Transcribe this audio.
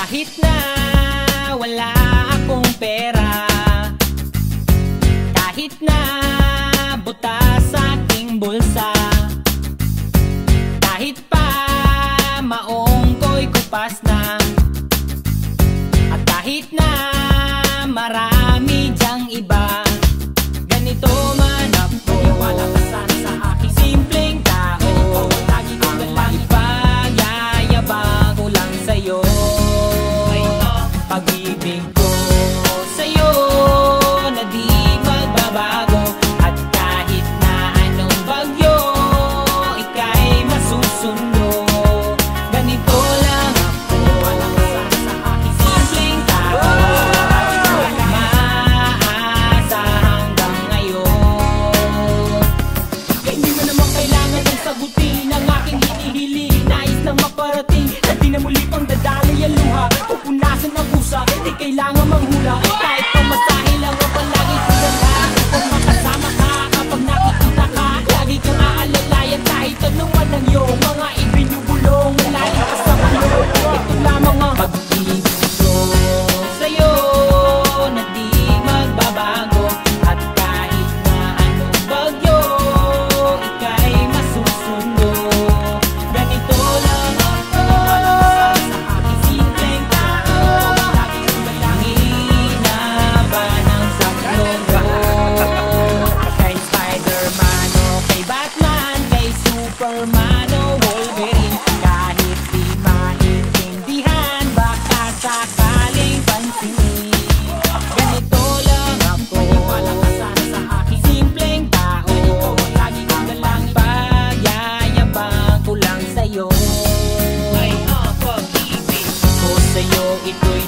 Kahit na wala akong pera, kahit na butas sa aking bulsa, kahit pa maong ko'y kupas na, at kahit na marami dyang iba, ganito man ako, wala ka sana sa aking simpleng tao. Lagi kong galang ipagyayabang ko lang sa'yo. Pag-ibig ko sa'yo na di magbabago, at kahit na anong bagyo ika'y masusundo. Ganito lang ako, wala ka sana sa aking simpleng tao. Maasa hanggang ngayon. Hindi mo naman kailangan ng sagutin ang aking hinihiling. Nais lang maparating na di na muli pang dadali ang luha. Pupunasan ang pusa, di kailangan manghula. Kahit pamasahe lang ang palagi kong ganda. Kung makasama ka, kapag nakikita ka, lagi kang aalalayan kahit anong man ang iyong mga ibinubulong. Malayo ka sa mulo, ito lamang ang pag-ibig ko sa'yo na di magbabago, at kahit na anong bagyo ika'y masusundo. Ganito lang ako, wala ka sana sa aking simpleng tao. Lagi kong galangin na ba ng saklong ko, kay Spider-Man o kay Batman, kay Superman o Wolverine. Kahit di maintindihan, baka sakaling pansinin. Ganito lang ako, wala ka sana sa aking simpleng tao. Lagi kong galang pagyayabang ko lang sa'yo. Ay, pag-ibig ko sa'yo, ito'y